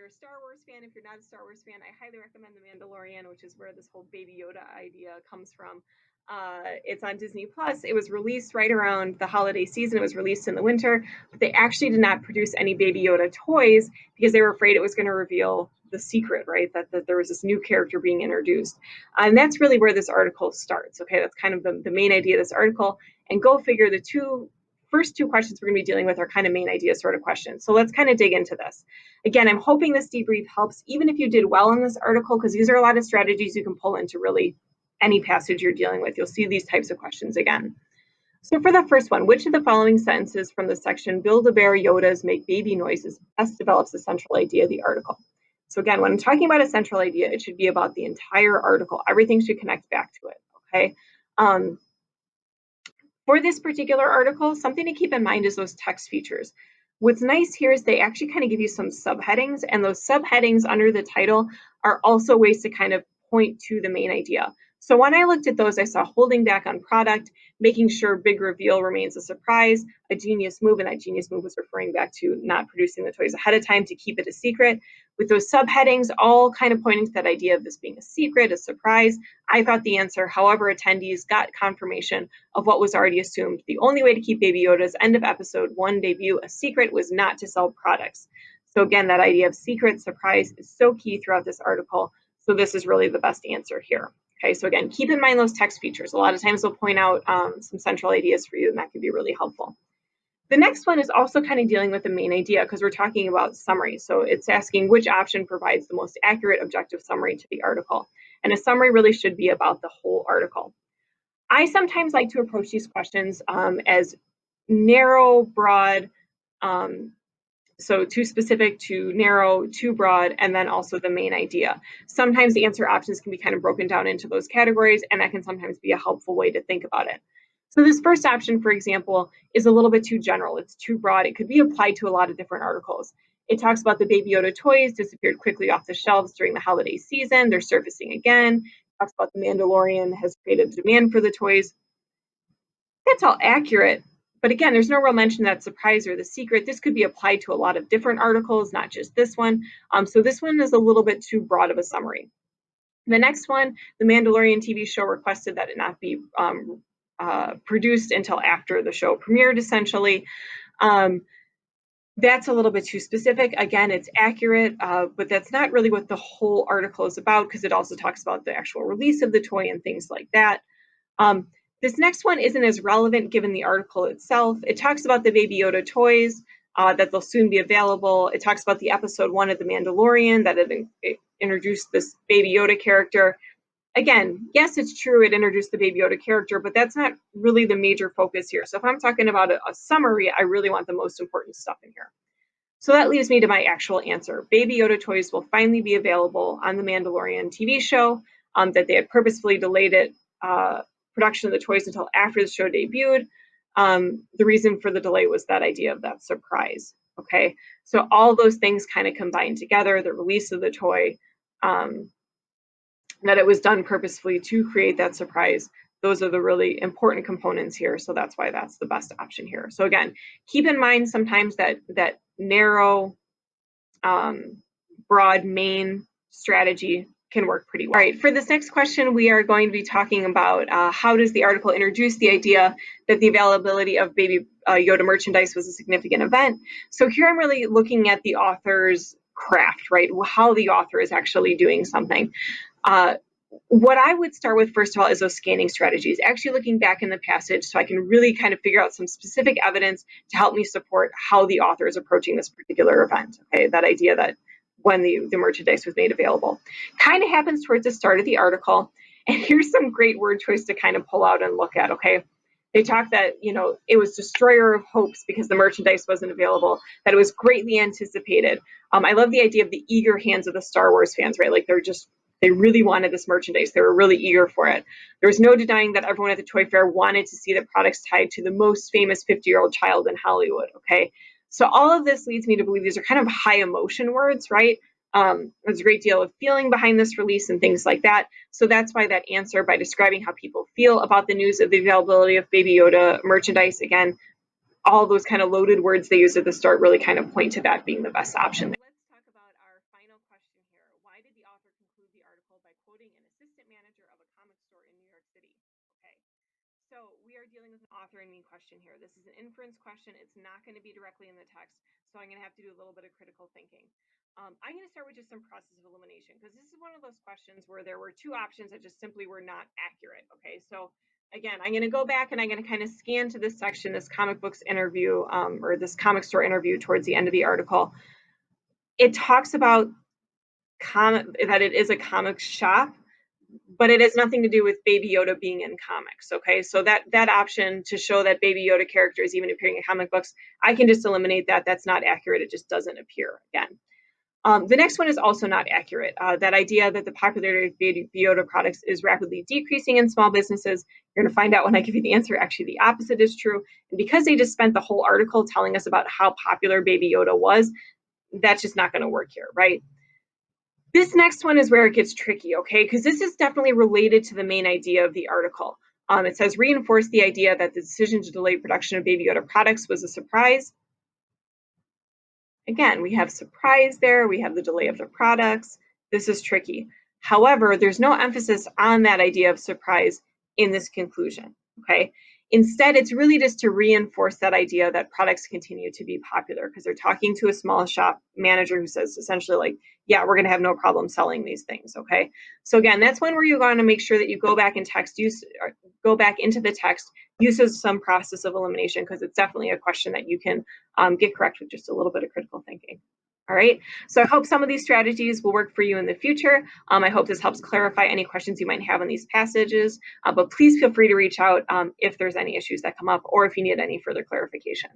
you're a Star Wars fan. If you're not a Star Wars fan, I highly recommend The Mandalorian, which is where this whole Baby Yoda idea comes from. It's on Disney Plus. It was released right around the holiday season. It was released in the winter, but they actually did not produce any Baby Yoda toys because they were afraid it was going to reveal the secret, right? That there was this new character being introduced. And that's really where this article starts. Okay, that's kind of the main idea of this article. And go figure, the first two questions we're going to be dealing with are kind of main idea sort of questions. So let's kind of dig into this. Again, I'm hoping this debrief helps, even if you did well in this article, because these are a lot of strategies you can pull into really any passage you're dealing with. You'll see these types of questions again. So for the first one, which of the following sentences from the section Build-A-Bear Yodas make baby noises best develops the central idea of the article? So again, when I'm talking about a central idea, it should be about the entire article. Everything should connect back to it, okay? For this particular article, something to keep in mind is those text features. What's nice here is they actually kind of give you some subheadings, and those subheadings under the title are also ways to kind of point to the main idea. So when I looked at those, I saw holding back on product, making sure big reveal remains a surprise, a genius move, and that genius move was referring back to not producing the toys ahead of time to keep it a secret. With those subheadings all kind of pointing to that idea of this being a secret, a surprise, I thought the answer, however, attendees got confirmation of what was already assumed. The only way to keep Baby Yoda's end of episode 1 debut a secret was not to sell products. So again, that idea of secret, surprise is so key throughout this article. So this is really the best answer here. Okay, so again, keep in mind those text features. A lot of times they'll point out some central ideas for you, and that can be really helpful. The next one is also kind of dealing with the main idea because we're talking about summary. So it's asking which option provides the most accurate objective summary to the article. And a summary really should be about the whole article. I sometimes like to approach these questions as narrow, broad, so too specific, too narrow, too broad, and then also the main idea. Sometimes the answer options can be kind of broken down into those categories, and that can sometimes be a helpful way to think about it. So this first option, for example, is a little bit too general. It's too broad. It could be applied to a lot of different articles. It talks about the Baby Yoda toys disappeared quickly off the shelves during the holiday season. They're surfacing again. It talks about the Mandalorian has created a demand for the toys. That's all accurate. But again, there's no real mention that surprise or the secret. This could be applied to a lot of different articles, not just this one. So this one is a little bit too broad of a summary. The next one, the Mandalorian TV show requested that it not be produced until after the show premiered, essentially. That's a little bit too specific. Again, it's accurate, but that's not really what the whole article is about because it also talks about the actual release of the toy and things like that. This next one isn't as relevant given the article itself. It talks about the Baby Yoda toys, that they'll soon be available. It talks about the episode 1 of The Mandalorian, that it introduced this Baby Yoda character. Again, yes, it's true it introduced the Baby Yoda character, but that's not really the major focus here. So if I'm talking about a summary, I really want the most important stuff in here. So that leaves me to my actual answer. Baby Yoda toys will finally be available on The Mandalorian TV show, that they had purposefully delayed it production of the toys until after the show debuted. The reason for the delay was that idea of that surprise. Okay, so all those things kind of combined together, the release of the toy, that it was done purposefully to create that surprise. Those are the really important components here. So that's why that's the best option here. So again, keep in mind sometimes that narrow, broad main strategy can work pretty well. All right, for this next question, we are going to be talking about how does the article introduce the idea that the availability of Baby Yoda merchandise was a significant event. So here I'm really looking at the author's craft, right? How the author is actually doing something. What I would start with, first of all, is those scanning strategies, actually looking back in the passage so I can really kind of figure out some specific evidence to help me support how the author is approaching this particular event, okay? That idea that when the merchandise was made available. Kind of happens towards the start of the article, and here's some great word choice to kind of pull out and look at, okay? They talk that, it was destroyer of hopes because the merchandise wasn't available, that it was greatly anticipated. I love the idea of the eager hands of the Star Wars fans, right? Like they really wanted this merchandise. They were really eager for it. There was no denying that everyone at the Toy Fair wanted to see the products tied to the most famous 50-year-old child in Hollywood, okay? So all of this leads me to believe these are kind of high emotion words, right? There's a great deal of feeling behind this release and things like that. So that's why that answer, by describing how people feel about the news of the availability of Baby Yoda merchandise, again, all those kind of loaded words they use at the start really kind of point to that being the best option. Let's talk about our So we are dealing with an author and me question here. This is an inference question. It's not going to be directly in the text, so I'm going to have to do a little bit of critical thinking. I'm going to start with just some process of elimination because this is one of those questions where there were two options that just simply were not accurate. Okay, so again, I'm going to go back and I'm going to kind of scan to this section, this comic books interview, or this comic store interview towards the end of the article. It talks about that it is a comic shop, but it has nothing to do with Baby Yoda being in comics. Okay, so that option to show that Baby Yoda character is even appearing in comic books, I can just eliminate that. That's not accurate. It just doesn't appear again. The next one is also not accurate. That idea that the popularity of Baby Yoda products is rapidly decreasing in small businesses. You're going to find out when I give you the answer. Actually, the opposite is true. And because they just spent the whole article telling us about how popular Baby Yoda was, that's just not going to work here, right? This next one is where it gets tricky, okay? Because this is definitely related to the main idea of the article. It says reinforce the idea that the decision to delay production of Baby Yoda products was a surprise. Again, we have surprise there, we have the delay of the products. This is tricky. However, there's no emphasis on that idea of surprise in this conclusion, okay? Instead, it's really just to reinforce that idea that products continue to be popular because they're talking to a small shop manager who says essentially like, yeah, we're going to have no problem selling these things, okay? So again, that's one where you're going to make sure that you go back in text, go back into the text, uses some process of elimination because it's definitely a question that you can get correct with just a little bit of critical thinking. All right, so I hope some of these strategies will work for you in the future. I hope this helps clarify any questions you might have on these passages, but please feel free to reach out if there's any issues that come up or if you need any further clarification.